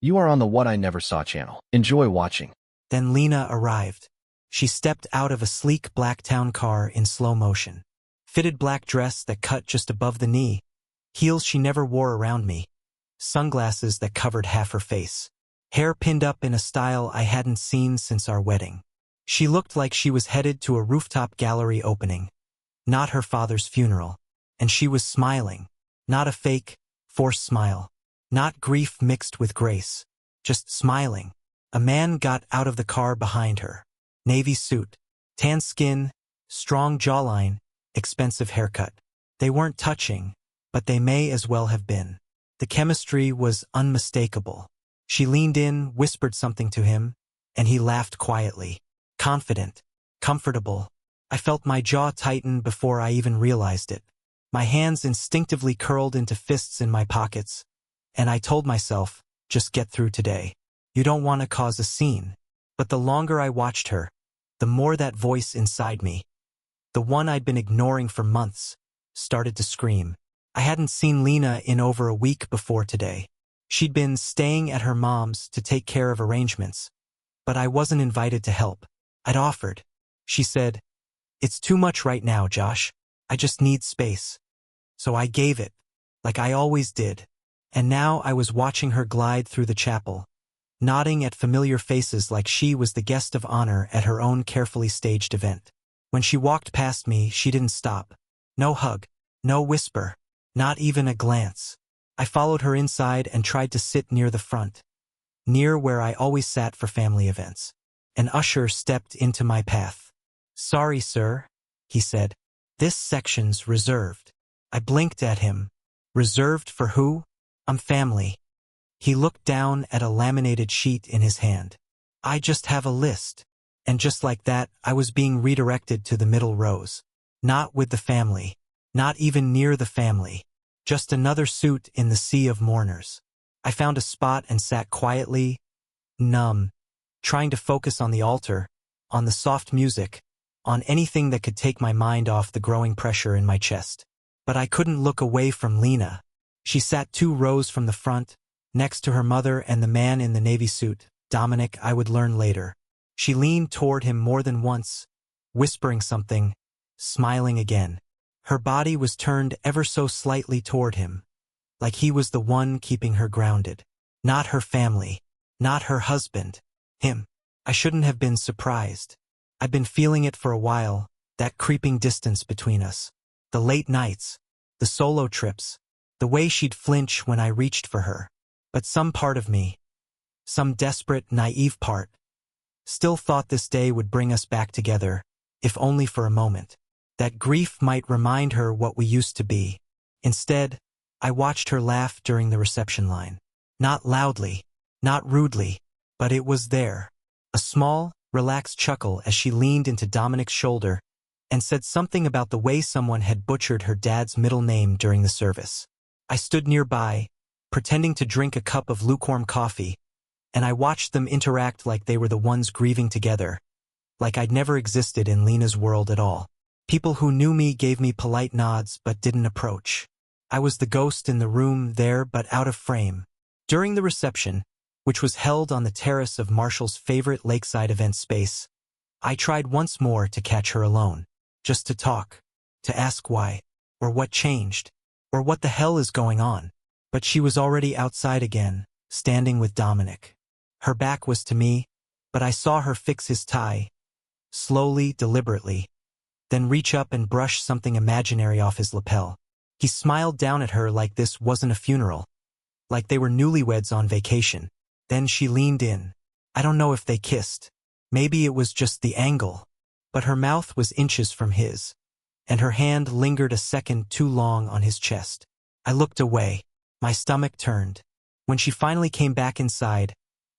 You are on the What I Never Saw channel. Enjoy watching. Then Lena arrived. She stepped out of a sleek black town car in slow motion. Fitted black dress that cut just above the knee. Heels she never wore around me. Sunglasses that covered half her face. Hair pinned up in a style I hadn't seen since our wedding. She looked like she was headed to a rooftop gallery opening. Not her father's funeral. And she was smiling. Not a fake, forced smile. Not grief mixed with grace. Just smiling. A man got out of the car behind her. Navy suit. Tan skin. Strong jawline. Expensive haircut. They weren't touching, but they may as well have been. The chemistry was unmistakable. She leaned in, whispered something to him, and he laughed quietly. Confident. Comfortable. I felt my jaw tighten before I even realized it. My hands instinctively curled into fists in my pockets, and I told myself, just get through today. You don't want to cause a scene. But the longer I watched her, the more that voice inside me, the one I'd been ignoring for months, started to scream. I hadn't seen Lena in over a week before today. She'd been staying at her mom's to take care of arrangements, but I wasn't invited to help. I'd offered. She said, "It's too much right now, Josh. I just need space." So I gave it, like I always did. And now I was watching her glide through the chapel, nodding at familiar faces like she was the guest of honor at her own carefully staged event. When she walked past me, she didn't stop. No hug, no whisper, not even a glance. I followed her inside and tried to sit near the front, near where I always sat for family events. An usher stepped into my path. "Sorry, sir," he said. "This section's reserved." I blinked at him. Reserved for who? I'm family. He looked down at a laminated sheet in his hand. "I just have a list." And just like that, I was being redirected to the middle rows. Not with the family. Not even near the family. Just another suit in the sea of mourners. I found a spot and sat quietly, numb, trying to focus on the altar, on the soft music, on anything that could take my mind off the growing pressure in my chest. But I couldn't look away from Lena. She sat 2 rows from the front, next to her mother and the man in the navy suit, Dominic, I would learn later. She leaned toward him more than once, whispering something, smiling again. Her body was turned ever so slightly toward him, like he was the one keeping her grounded. Not her family, not her husband, him. I shouldn't have been surprised. I'd been feeling it for a while, that creeping distance between us. The late nights, the solo trips, the way she'd flinch when I reached for her. But some part of me, some desperate, naive part, still thought this day would bring us back together, if only for a moment. That grief might remind her what we used to be. Instead, I watched her laugh during the reception line. Not loudly, not rudely, but it was there. A small, relaxed chuckle as she leaned into Dominic's shoulder and said something about the way someone had butchered her dad's middle name during the service. I stood nearby, pretending to drink a cup of lukewarm coffee, and I watched them interact like they were the ones grieving together, like I'd never existed in Lena's world at all. People who knew me gave me polite nods but didn't approach. I was the ghost in the room, there but out of frame. During the reception, which was held on the terrace of Marshall's favorite lakeside event space, I tried once more to catch her alone, just to talk, to ask why, or what changed, or what the hell is going on. But she was already outside again, standing with Dominic. Her back was to me, but I saw her fix his tie, slowly, deliberately, then reach up and brush something imaginary off his lapel. He smiled down at her like this wasn't a funeral, like they were newlyweds on vacation. Then she leaned in. I don't know if they kissed. Maybe it was just the angle. But her mouth was inches from his, and her hand lingered a second too long on his chest. I looked away. My stomach turned. When she finally came back inside,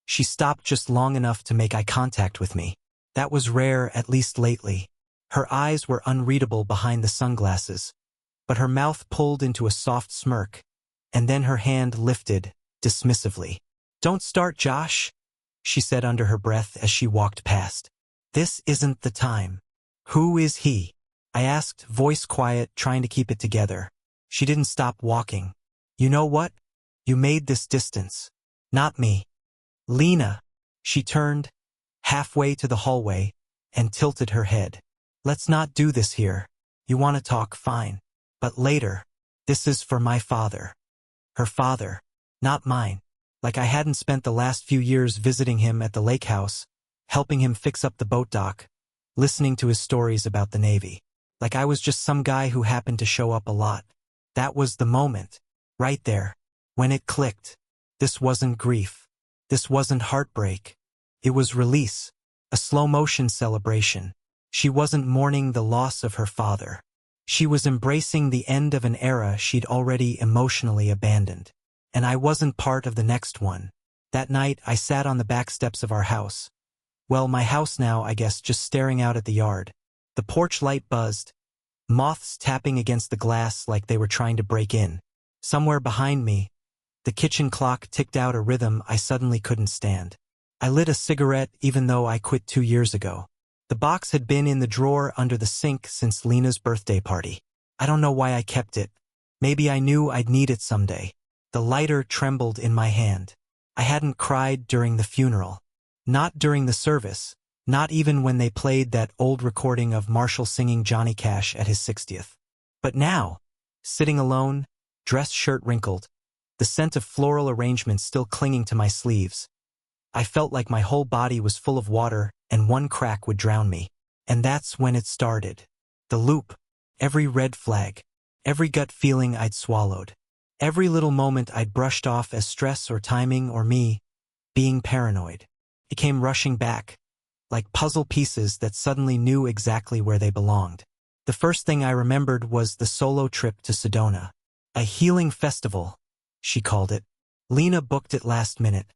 she stopped just long enough to make eye contact with me. That was rare, at least lately. Her eyes were unreadable behind the sunglasses, but her mouth pulled into a soft smirk, and then her hand lifted, dismissively. "Don't start, Josh," she said under her breath as she walked past. "This isn't the time." "Who is he?" I asked, voice quiet, trying to keep it together. She didn't stop walking. "You know what? You made this distance. Not me. Lena. She turned, halfway to the hallway, and tilted her head. Let's not do this here. You want to talk, fine. But later. This is for my father. Her father. Not mine. Like I hadn't spent the last few years visiting him at the lake house, helping him fix up the boat dock, listening to his stories about the Navy. Like I was just some guy who happened to show up a lot. That was the moment. Right there. When it clicked. This wasn't grief. This wasn't heartbreak. It was release. A slow-motion celebration. She wasn't mourning the loss of her father. She was embracing the end of an era she'd already emotionally abandoned. And I wasn't part of the next one. That night, I sat on the back steps of our house. Well, my house now, I guess, just staring out at the yard. The porch light buzzed. Moths tapping against the glass like they were trying to break in. Somewhere behind me, the kitchen clock ticked out a rhythm I suddenly couldn't stand. I lit a cigarette even though I quit 2 years ago. The box had been in the drawer under the sink since Lena's birthday party. I don't know why I kept it. Maybe I knew I'd need it someday. The lighter trembled in my hand. I hadn't cried during the funeral. Not during the service. Not even when they played that old recording of Marshall singing Johnny Cash at his 60th. But now, sitting alone, dress shirt wrinkled, the scent of floral arrangements still clinging to my sleeves, I felt like my whole body was full of water and one crack would drown me. And that's when it started. The loop. Every red flag. Every gut feeling I'd swallowed. Every little moment I'd brushed off as stress or timing or me being paranoid. It came rushing back, like puzzle pieces that suddenly knew exactly where they belonged. The first thing I remembered was the solo trip to Sedona. A healing festival, she called it. Lena booked it last minute.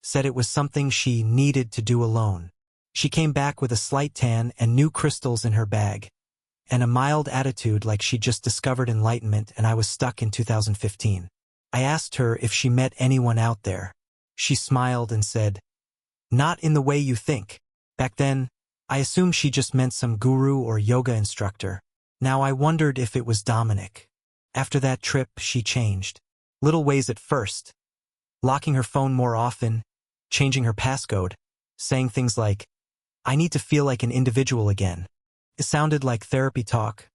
Said it was something she needed to do alone. She came back with a slight tan and new crystals in her bag, and a mild attitude like she'd just discovered enlightenment and I was stuck in 2015. I asked her if she met anyone out there. She smiled and said, "Not in the way you think." Back then, I assumed she just meant some guru or yoga instructor. Now I wondered if it was Dominic. After that trip, she changed. Little ways at first. Locking her phone more often, changing her passcode, saying things like, "I need to feel like an individual again." It sounded like therapy talk,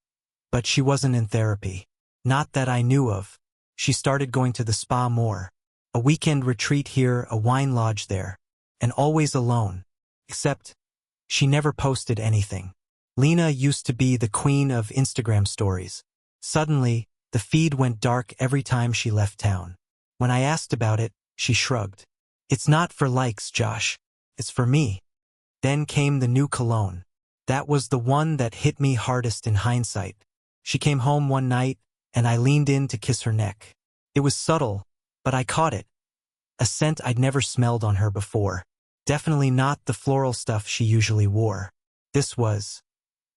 but she wasn't in therapy. Not that I knew of. She started going to the spa more. A weekend retreat here, a wine lodge there. And always alone. Except, she never posted anything. Lena used to be the queen of Instagram stories. Suddenly, the feed went dark every time she left town. When I asked about it, she shrugged. "It's not for likes, Josh. It's for me." Then came the new cologne. That was the one that hit me hardest in hindsight. She came home one night, and I leaned in to kiss her neck. It was subtle, but I caught it. A scent I'd never smelled on her before. Definitely not the floral stuff she usually wore. This was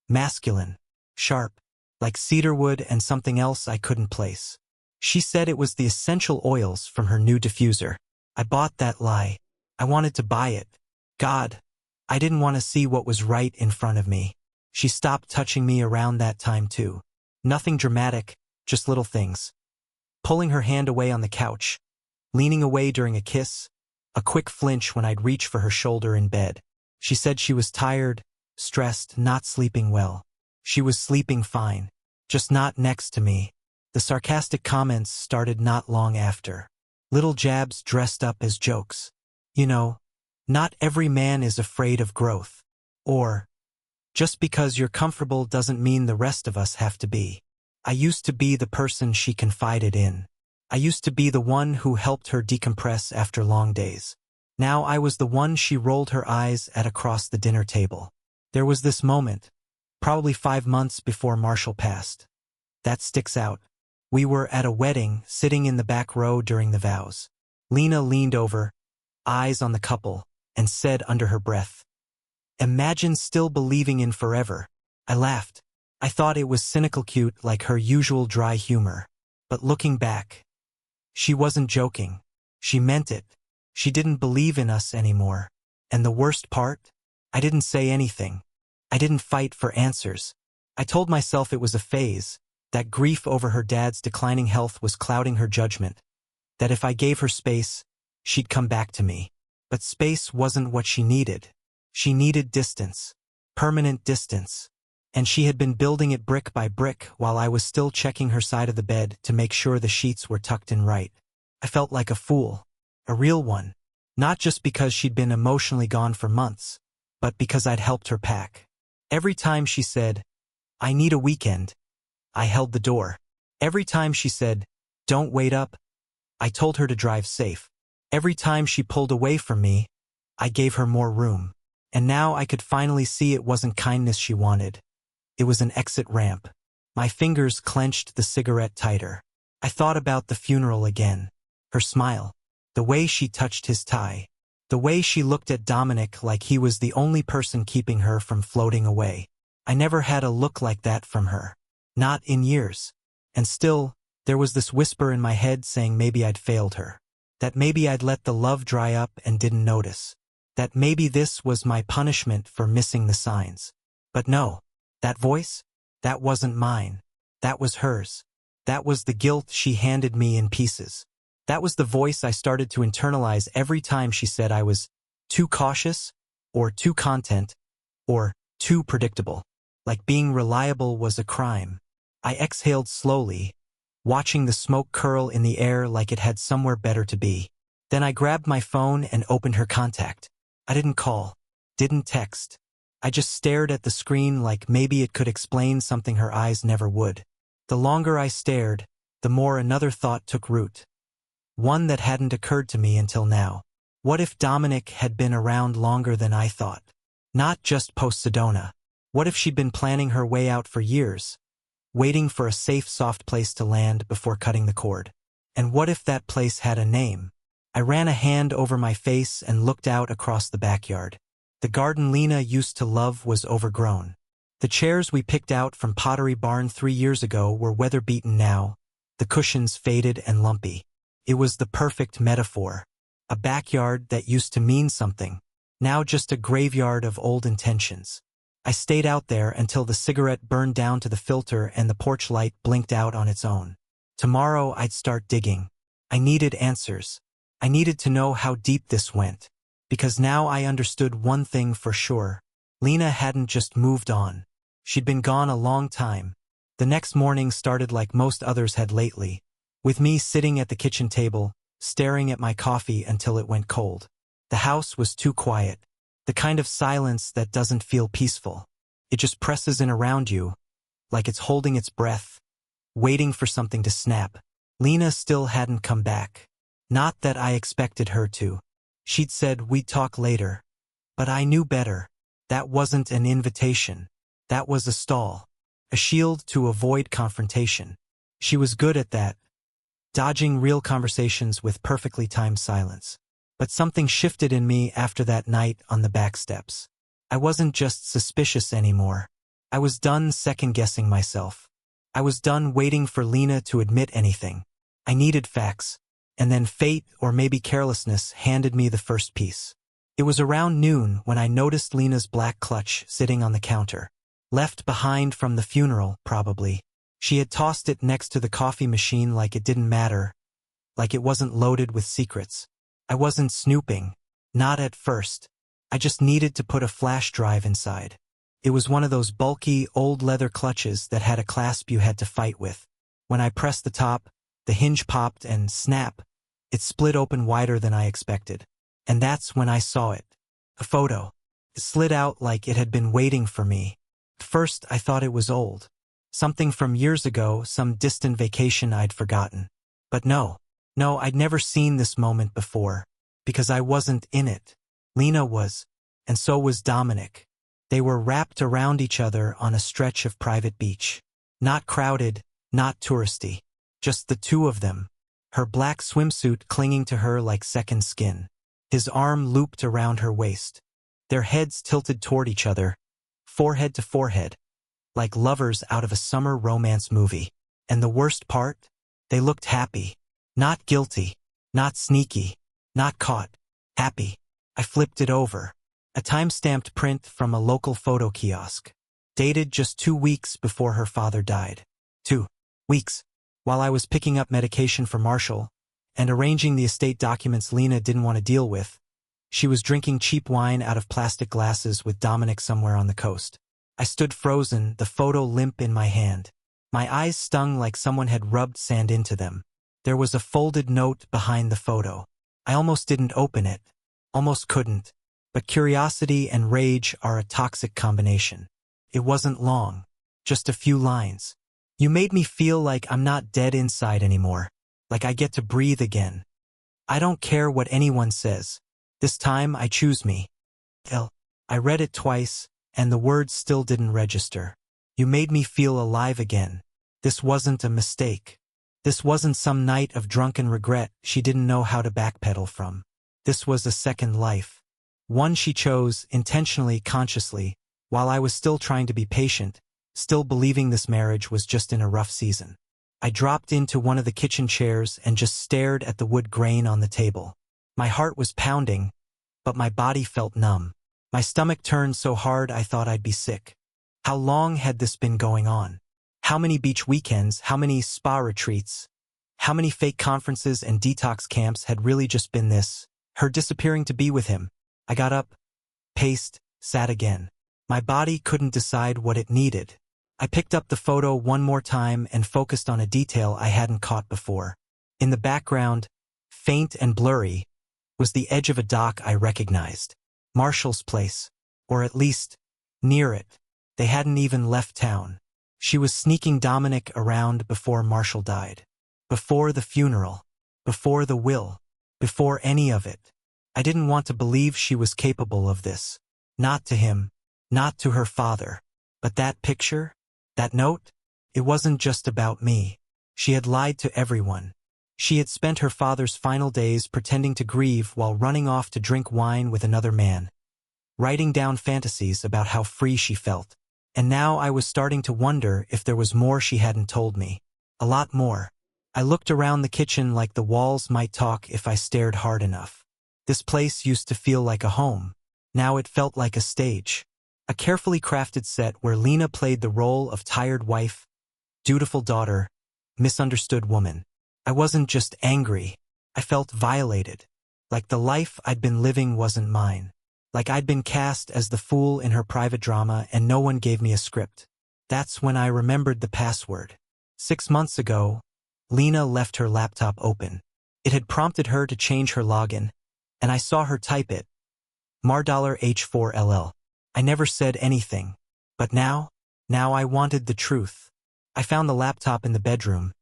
masculine, sharp, like cedarwood and something else I couldn't place. She said it was the essential oils from her new diffuser. I bought that lie. I wanted to buy it. God, I didn't want to see what was right in front of me. She stopped touching me around that time too. Nothing dramatic, just little things. Pulling her hand away on the couch, leaning away during a kiss, a quick flinch when I'd reach for her shoulder in bed. She said she was tired, stressed, not sleeping well. She was sleeping fine, just not next to me. The sarcastic comments started not long after. Little jabs dressed up as jokes. You know, not every man is afraid of growth. Or, just because you're comfortable doesn't mean the rest of us have to be. I used to be the person she confided in. I used to be the one who helped her decompress after long days. Now I was the one she rolled her eyes at across the dinner table. There was this moment, probably 5 months before Marshall passed. That sticks out. We were at a wedding, sitting in the back row during the vows. Lena leaned over, eyes on the couple, and said under her breath, "Imagine still believing in forever." I laughed. I thought it was cynical cute like her usual dry humor. But looking back, she wasn't joking. She meant it. She didn't believe in us anymore. And the worst part? I didn't say anything. I didn't fight for answers. I told myself it was a phase, that grief over her dad's declining health was clouding her judgment, that if I gave her space, she'd come back to me. But space wasn't what she needed. She needed distance. Permanent distance. And she had been building it brick by brick while I was still checking her side of the bed to make sure the sheets were tucked in right. I felt like a fool. A real one. Not just because she'd been emotionally gone for months, but because I'd helped her pack. Every time she said, "I need a weekend," I held the door. Every time she said, "Don't wait up," I told her to drive safe. Every time she pulled away from me, I gave her more room. And now I could finally see it wasn't kindness she wanted. It was an exit ramp. My fingers clenched the cigarette tighter. I thought about the funeral again. Her smile. The way she touched his tie. The way she looked at Dominic like he was the only person keeping her from floating away. I never had a look like that from her. Not in years. And still, there was this whisper in my head saying maybe I'd failed her. That maybe I'd let the love dry up and didn't notice. That maybe this was my punishment for missing the signs. But no. That voice? That wasn't mine. That was hers. That was the guilt she handed me in pieces. That was the voice I started to internalize every time she said I was too cautious, or too content, or too predictable. Like being reliable was a crime. I exhaled slowly, watching the smoke curl in the air like it had somewhere better to be. Then I grabbed my phone and opened her contact. I didn't call, didn't text. I just stared at the screen like maybe it could explain something her eyes never would. The longer I stared, the more another thought took root. One that hadn't occurred to me until now. What if Dominic had been around longer than I thought? Not just post-Sedona. What if she'd been planning her way out for years, waiting for a safe, soft place to land before cutting the cord? And what if that place had a name? I ran a hand over my face and looked out across the backyard. The garden Lena used to love was overgrown. The chairs we picked out from Pottery Barn 3 years ago were weather-beaten now, the cushions faded and lumpy. It was the perfect metaphor. A backyard that used to mean something, now just a graveyard of old intentions. I stayed out there until the cigarette burned down to the filter and the porch light blinked out on its own. Tomorrow I'd start digging. I needed answers. I needed to know how deep this went. Because now I understood one thing for sure. Lena hadn't just moved on. She'd been gone a long time. The next morning started like most others had lately, with me sitting at the kitchen table, staring at my coffee until it went cold. The house was too quiet. The kind of silence that doesn't feel peaceful. It just presses in around you, like it's holding its breath, waiting for something to snap. Lena still hadn't come back. Not that I expected her to. She'd said we'd talk later. But I knew better. That wasn't an invitation. That was a stall. A shield to avoid confrontation. She was good at that. Dodging real conversations with perfectly timed silence. But something shifted in me after that night on the back steps. I wasn't just suspicious anymore. I was done second-guessing myself. I was done waiting for Lena to admit anything. I needed facts. And then fate, or maybe carelessness, handed me the first piece. It was around noon when I noticed Lena's black clutch sitting on the counter. Left behind from the funeral, probably. She had tossed it next to the coffee machine like it didn't matter, like it wasn't loaded with secrets. I wasn't snooping. Not at first. I just needed to put a flash drive inside. It was one of those bulky, old leather clutches that had a clasp you had to fight with. When I pressed the top, the hinge popped and snap, it split open wider than I expected. And that's when I saw it. A photo. It slid out like it had been waiting for me. At first I thought it was old. Something from years ago, some distant vacation I'd forgotten. But no, I'd never seen this moment before. Because I wasn't in it. Lena was. And so was Dominic. They were wrapped around each other on a stretch of private beach. Not crowded, not touristy. Just the two of them. Her black swimsuit clinging to her like second skin. His arm looped around her waist. Their heads tilted toward each other, forehead to forehead, like lovers out of a summer romance movie. And the worst part? They looked happy. Not guilty. Not sneaky. Not caught. Happy. I flipped it over. A time-stamped print from a local photo kiosk. Dated just 2 weeks before her father died. 2 weeks. While I was picking up medication for Marshall and arranging the estate documents Lena didn't want to deal with, She was drinking cheap wine out of plastic glasses with Dominic somewhere on the coast. I stood frozen, the photo limp in my hand. My eyes stung like someone had rubbed sand into them. There was a folded note behind the photo. I almost didn't open it. Almost couldn't. But curiosity and rage are a toxic combination. It wasn't long. Just a few lines. You made me feel like I'm not dead inside anymore. Like I get to breathe again. I don't care what anyone says. This time I choose me. I read it twice, and the words still didn't register. You made me feel alive again. This wasn't a mistake. This wasn't some night of drunken regret she didn't know how to backpedal from. This was a second life. One she chose, intentionally, consciously, while I was still trying to be patient, still believing this marriage was just in a rough season. I dropped into one of the kitchen chairs and just stared at the wood grain on the table. My heart was pounding, but my body felt numb. My stomach turned so hard I thought I'd be sick. How long had this been going on? How many beach weekends, how many spa retreats, how many fake conferences and detox camps had really just been this? Her disappearing to be with him. I got up, paced, sat again. My body couldn't decide what it needed. I picked up the photo one more time and focused on a detail I hadn't caught before. In the background, faint and blurry, was the edge of a dock I recognized. Marshall's place. Or at least, near it. They hadn't even left town. She was sneaking Dominic around before Marshall died. Before the funeral. Before the will. Before any of it. I didn't want to believe she was capable of this. Not to him. Not to her father. But that picture? That note? It wasn't just about me. She had lied to everyone. She had spent her father's final days pretending to grieve while running off to drink wine with another man. Writing down fantasies about how free she felt. And now I was starting to wonder if there was more she hadn't told me. A lot more. I looked around the kitchen like the walls might talk if I stared hard enough. This place used to feel like a home. Now it felt like a stage. A carefully crafted set where Lena played the role of tired wife, dutiful daughter, misunderstood woman. I wasn't just angry. I felt violated. Like the life I'd been living wasn't mine. Like I'd been cast as the fool in her private drama and no one gave me a script. That's when I remembered the password. 6 months ago, Lena left her laptop open. It had prompted her to change her login, and I saw her type it. Mar$H4LL. I never said anything. But now I wanted the truth. I found the laptop in the bedroom.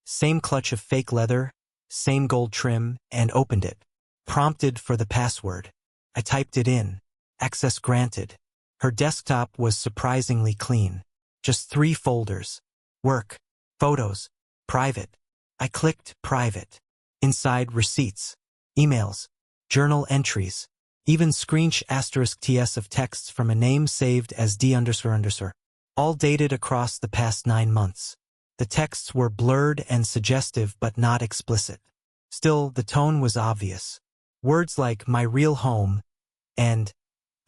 Same clutch of fake leather, same gold trim, and opened it. Prompted for the password. I typed it in. Access granted. Her desktop was surprisingly clean. Just 3 folders. Work. Photos. Private. I clicked private. Inside receipts. Emails. Journal entries. Even **TS of texts from a name saved as D__. All dated across the past 9 months. The texts were blurred and suggestive but not explicit. Still, the tone was obvious. Words like "my real home" and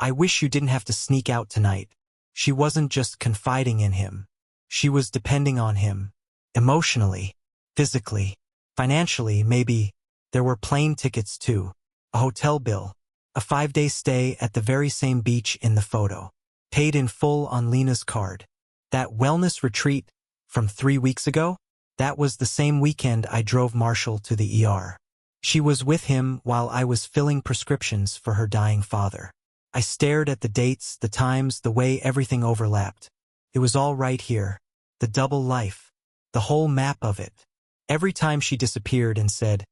"I wish you didn't have to sneak out tonight." She wasn't just confiding in him. She was depending on him. Emotionally, physically, financially, maybe. There were plane tickets too. A hotel bill. A 5-day stay at the very same beach in the photo. Paid in full on Lena's card. That wellness retreat from 3 weeks ago? That was the same weekend I drove Marshall to the ER. She was with him while I was filling prescriptions for her dying father. I stared at the dates, the times, the way everything overlapped. It was all right here. The double life. The whole map of it. Every time she disappeared and said,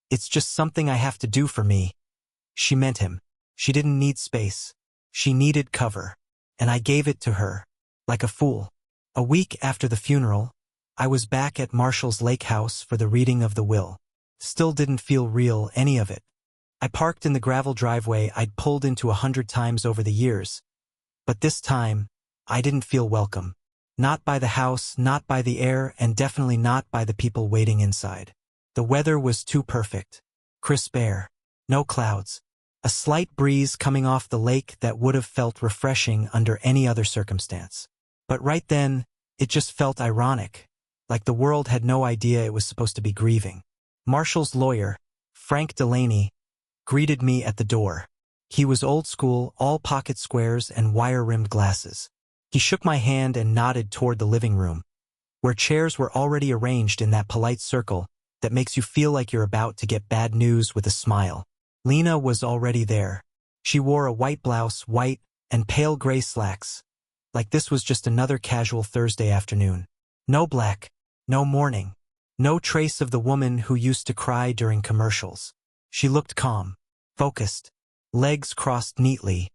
"It's just something I have to do for me," she meant him. She didn't need space. She needed cover. And I gave it to her. Like a fool. A week after the funeral, I was back at Marshall's lake house for the reading of the will. Still didn't feel real, any of it. I parked in the gravel driveway I'd pulled into 100 times over the years. But this time, I didn't feel welcome. Not by the house, not by the air, and definitely not by the people waiting inside. The weather was too perfect. Crisp air. No clouds. A slight breeze coming off the lake that would have felt refreshing under any other circumstance. But right then, it just felt ironic. Like the world had no idea it was supposed to be grieving. Marshall's lawyer, Frank Delaney, greeted me at the door. He was old school, all pocket squares and wire-rimmed glasses. He shook my hand and nodded toward the living room, where chairs were already arranged in that polite circle that makes you feel like you're about to get bad news with a smile. Lena was already there. She wore a white blouse, white and pale gray slacks, like this was just another casual Thursday afternoon. No black, no mourning, no trace of the woman who used to cry during commercials. She looked calm, focused, legs crossed neatly,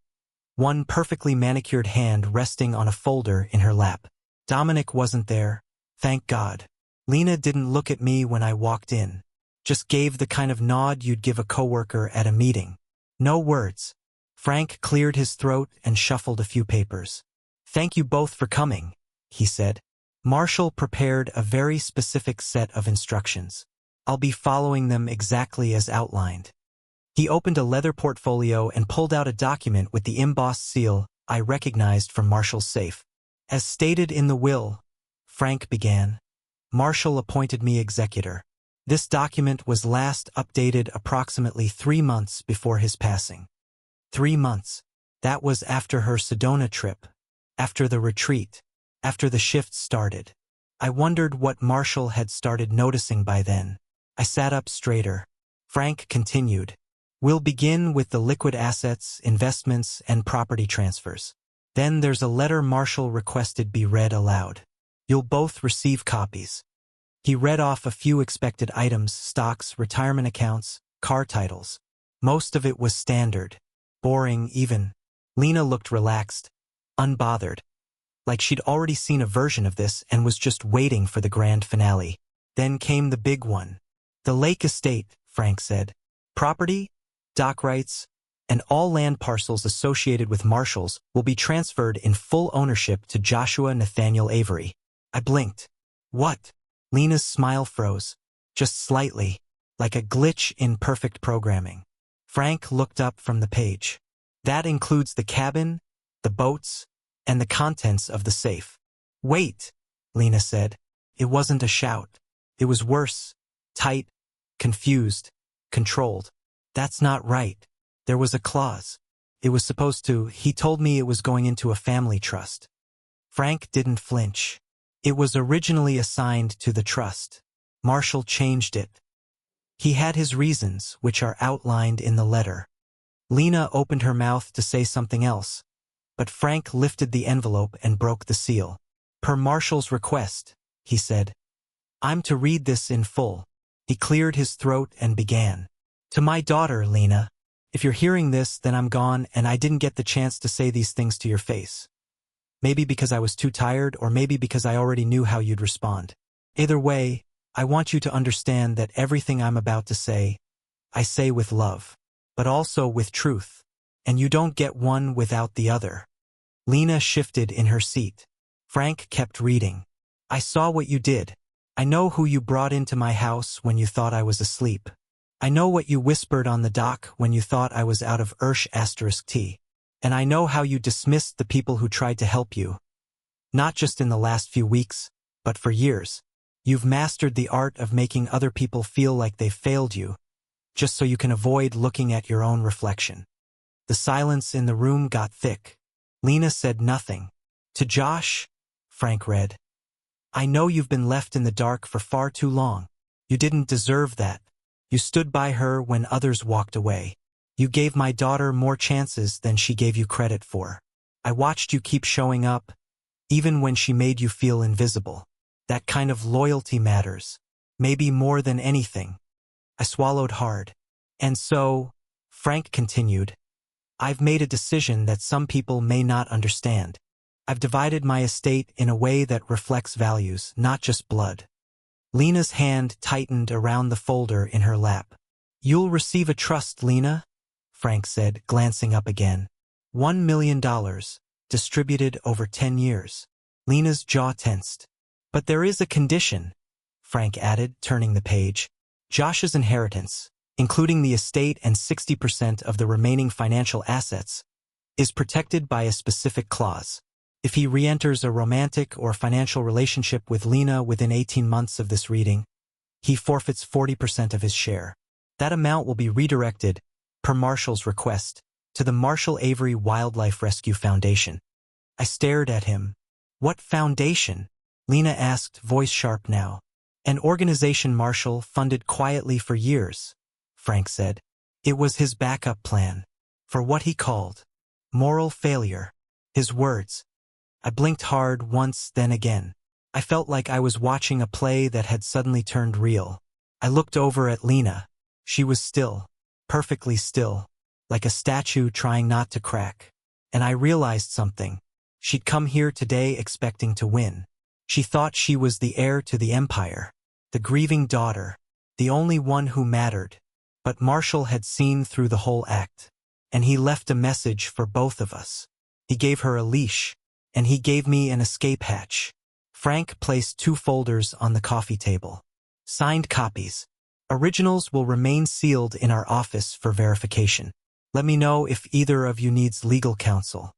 one perfectly manicured hand resting on a folder in her lap. Dominic wasn't there, thank God. Lena didn't look at me when I walked in, just gave the kind of nod you'd give a coworker at a meeting. No words. Frank cleared his throat and shuffled a few papers. "Thank you both for coming," he said. "Marshall prepared a very specific set of instructions. I'll be following them exactly as outlined." He opened a leather portfolio and pulled out a document with the embossed seal I recognized from Marshall's safe. "As stated in the will," Frank began, "Marshall appointed me executor. This document was last updated approximately 3 months before his passing." 3 months. That was after her Sedona trip, after the retreat, after the shift started. I wondered what Marshall had started noticing by then. I sat up straighter. Frank continued, "We'll begin with the liquid assets, investments, and property transfers. Then there's a letter Marshall requested be read aloud. You'll both receive copies." He read off a few expected items: stocks, retirement accounts, car titles. Most of it was standard, boring even. Lena looked relaxed, unbothered, like she'd already seen a version of this and was just waiting for the grand finale. Then came the big one. "The Lake Estate," Frank said. "Property, dock rights, and all land parcels associated with Marshall's will be transferred in full ownership to Joshua Nathaniel Avery." I blinked. "What?" Lena's smile froze, just slightly, like a glitch in perfect programming. Frank looked up from the page. "That includes the cabin, the boats, and the contents of the safe." "Wait," Lena said. It wasn't a shout. It was worse, tight, confused, controlled. "That's not right. There was a clause. It was supposed to, he told me it was going into a family trust." Frank didn't flinch. "It was originally assigned to the trust. Marshall changed it. He had his reasons, which are outlined in the letter." Lena opened her mouth to say something else, but Frank lifted the envelope and broke the seal. "Per Marshall's request," he said. "I'm to read this in full." He cleared his throat and began. "To my daughter, Lena, if you're hearing this, then I'm gone and I didn't get the chance to say these things to your face. Maybe because I was too tired, or maybe because I already knew how you'd respond. Either way, I want you to understand that everything I'm about to say, I say with love, but also with truth, and you don't get one without the other." Lena shifted in her seat. Frank kept reading. "I saw what you did. I know who you brought into my house when you thought I was asleep. I know what you whispered on the dock when you thought I was out of *T. And I know how you dismissed the people who tried to help you. Not just in the last few weeks, but for years. You've mastered the art of making other people feel like they've failed you, just so you can avoid looking at your own reflection." The silence in the room got thick. Lena said nothing. "To Josh," Frank read, "I know you've been left in the dark for far too long. You didn't deserve that. You stood by her when others walked away. You gave my daughter more chances than she gave you credit for. I watched you keep showing up, even when she made you feel invisible. That kind of loyalty matters, maybe more than anything." I swallowed hard. "And so," Frank continued, "I've made a decision that some people may not understand. I've divided my estate in a way that reflects values, not just blood." Lena's hand tightened around the folder in her lap. "You'll receive a trust, Lena," Frank said, glancing up again. $1 million, distributed over 10 years. Lena's jaw tensed. "But there is a condition," Frank added, turning the page. "Josh's inheritance, including the estate and 60% of the remaining financial assets, is protected by a specific clause. If he re-enters a romantic or financial relationship with Lena within 18 months of this reading, he forfeits 40% of his share. That amount will be redirected, per Marshall's request, To the Marshall Avery Wildlife Rescue Foundation. I stared at him. What foundation? Lena asked, voice sharp now. An organization Marshall funded quietly for years, Frank said. It was his backup plan. For what he called moral failure. His words. I blinked hard once, then again. I felt like I was watching a play that had suddenly turned real. I looked over at Lena. She was still, perfectly still, like a statue trying not to crack. And I realized something. She'd come here today expecting to win. She thought she was the heir to the empire, the grieving daughter, the only one who mattered. But Marshall had seen through the whole act. And he left a message for both of us. He gave her a leash, and he gave me an escape hatch. Frank placed 2 folders on the coffee table. Signed copies. Originals will remain sealed in our office for verification. Let me know if either of you needs legal counsel.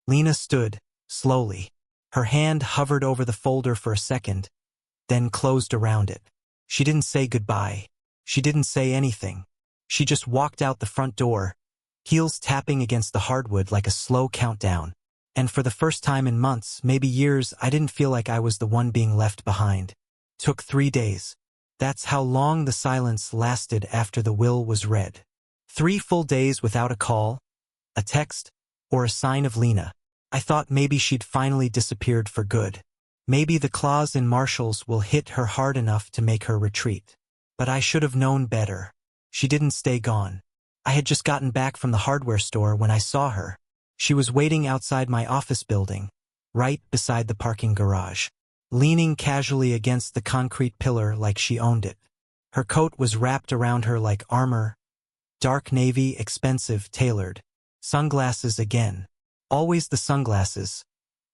Lena stood, slowly. Her hand hovered over the folder for a second, then closed around it. She didn't say goodbye. She didn't say anything. She just walked out the front door, heels tapping against the hardwood like a slow countdown. And for the first time in months, maybe years, I didn't feel like I was the one being left behind. Took 3 days. That's how long the silence lasted after the will was read. 3 full days without a call, a text, or a sign of Lena. I thought maybe she'd finally disappeared for good. Maybe the claws in Marshall's will hit her hard enough to make her retreat. But I should have known better. She didn't stay gone. I had just gotten back from the hardware store when I saw her. She was waiting outside my office building, right beside the parking garage, leaning casually against the concrete pillar like she owned it. Her coat was wrapped around her like armor, dark navy, expensive, tailored. Sunglasses again. Always the sunglasses.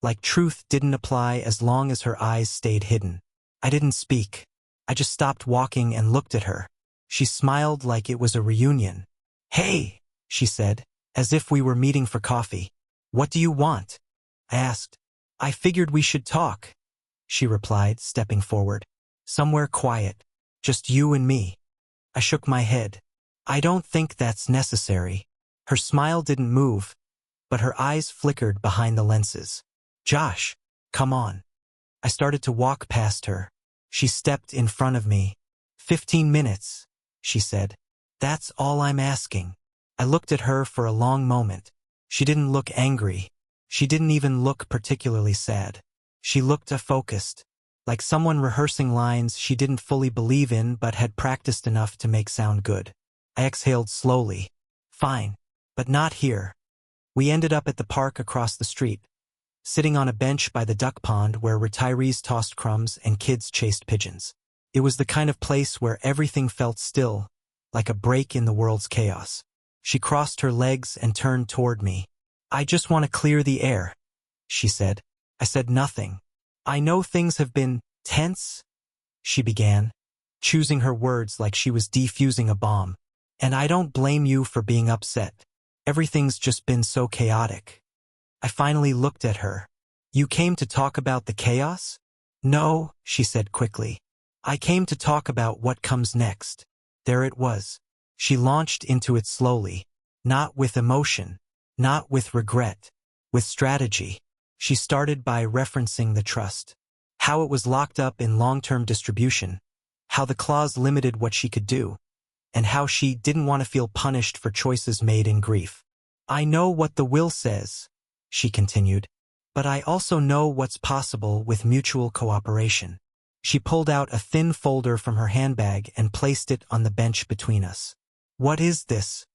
Like truth didn't apply as long as her eyes stayed hidden. I didn't speak. I just stopped walking and looked at her. She smiled like it was a reunion. Hey, she said, as if we were meeting for coffee. What do you want? I asked. I figured we should talk, she replied, stepping forward. Somewhere quiet. Just you and me. I shook my head. I don't think that's necessary. Her smile didn't move, but her eyes flickered behind the lenses. Josh, come on. I started to walk past her. She stepped in front of me. 15 minutes, she said. That's all I'm asking. I looked at her for a long moment. She didn't look angry. She didn't even look particularly sad. She looked focused, like someone rehearsing lines she didn't fully believe in but had practiced enough to make sound good. I exhaled slowly. Fine, but not here. We ended up at the park across the street, sitting on a bench by the duck pond where retirees tossed crumbs and kids chased pigeons. It was the kind of place where everything felt still, like a break in the world's chaos. She crossed her legs and turned toward me. I just want to clear the air, she said. I said nothing. I know things have been tense, she began, choosing her words like she was defusing a bomb. And I don't blame you for being upset. Everything's just been so chaotic. I finally looked at her. You came to talk about the chaos? No, she said quickly. I came to talk about what comes next. There it was. She launched into it slowly, not with emotion, not with regret, with strategy. She started by referencing the trust, how it was locked up in long-term distribution, how the clause limited what she could do, and how she didn't want to feel punished for choices made in grief. I know what the will says, she continued, but I also know what's possible with mutual cooperation. She pulled out a thin folder from her handbag and placed it on the bench between us. What is this?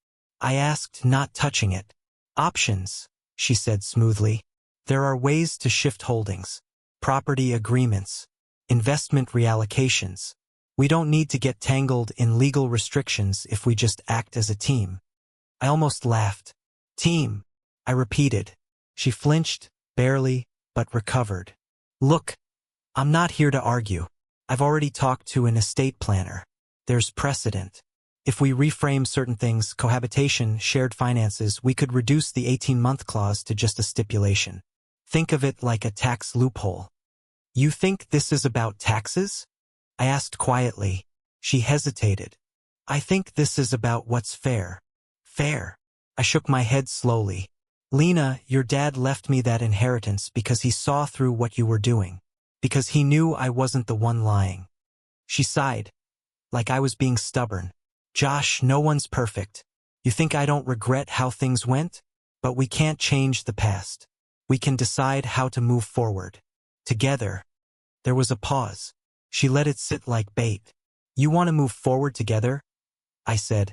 I asked, not touching it. Options, she said smoothly. There are ways to shift holdings, property agreements, investment reallocations. We don't need to get tangled in legal restrictions if we just act as a team. I almost laughed. Team, I repeated. She flinched, barely, but recovered. Look, I'm not here to argue. I've already talked to an estate planner. There's precedent. If we reframe certain things, cohabitation, shared finances, we could reduce the 18-month clause to just a stipulation. Think of it like a tax loophole. You think this is about taxes? I asked quietly. She hesitated. I think this is about what's fair. Fair. I shook my head slowly. Lena, your dad left me that inheritance because he saw through what you were doing. Because he knew I wasn't the one lying. She sighed, like I was being stubborn. Josh, no one's perfect. You think I don't regret how things went? But we can't change the past. We can decide how to move forward. Together. There was a pause. She let it sit like bait. You want to move forward together? I said.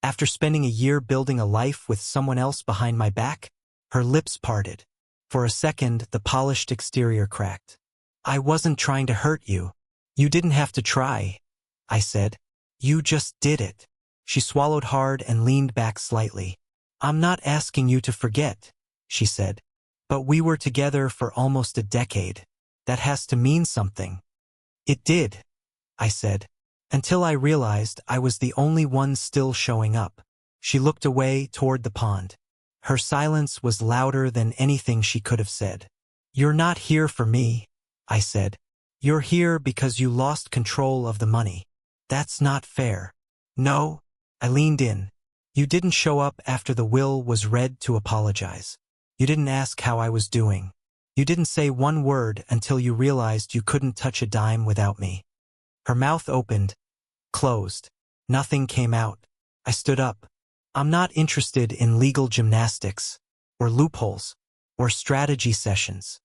After spending a year building a life with someone else behind my back? Her lips parted. For a second, the polished exterior cracked. I wasn't trying to hurt you. You didn't have to try, I said. You just did it. She swallowed hard and leaned back slightly. I'm not asking you to forget, she said. But we were together for almost a decade. That has to mean something. It did, I said. Until I realized I was the only one still showing up. She looked away toward the pond. Her silence was louder than anything she could have said. You're not here for me, I said. You're here because you lost control of the money. That's not fair. No, I leaned in. You didn't show up after the will was read to apologize. You didn't ask how I was doing. You didn't say one word until you realized you couldn't touch a dime without me. Her mouth opened, closed. Nothing came out. I stood up. I'm not interested in legal gymnastics, or loopholes, or strategy sessions.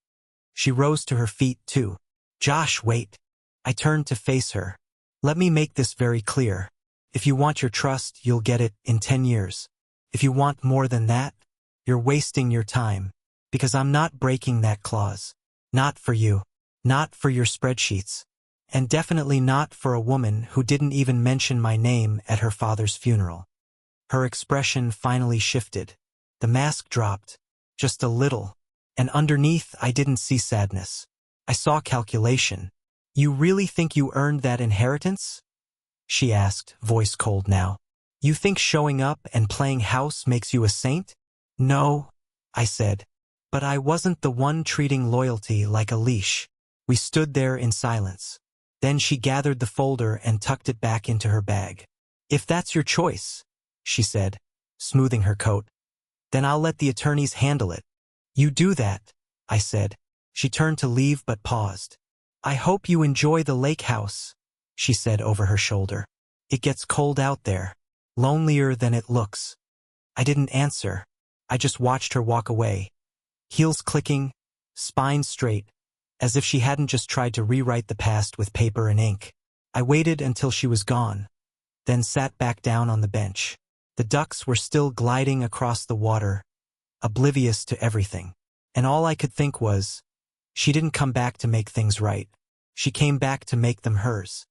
She rose to her feet too. Josh, wait. I turned to face her. Let me make this very clear. If you want your trust, you'll get it in 10 years. If you want more than that, you're wasting your time. Because I'm not breaking that clause. Not for you. Not for your spreadsheets. And definitely not for a woman who didn't even mention my name at her father's funeral. Her expression finally shifted. The mask dropped. Just a little. And underneath, I didn't see sadness. I saw calculation. You really think you earned that inheritance? She asked, voice cold now. You think showing up and playing house makes you a saint? No, I said. But I wasn't the one treating loyalty like a leash. We stood there in silence. Then she gathered the folder and tucked it back into her bag. If that's your choice, she said, smoothing her coat, then I'll let the attorneys handle it. You do that, I said. She turned to leave but paused. I hope you enjoy the lake house, she said over her shoulder. It gets cold out there, lonelier than it looks. I didn't answer. I just watched her walk away. Heels clicking, spine straight, as if she hadn't just tried to rewrite the past with paper and ink. I waited until she was gone, then sat back down on the bench. The ducks were still gliding across the water, oblivious to everything. And all I could think was, she didn't come back to make things right. She came back to make them hers.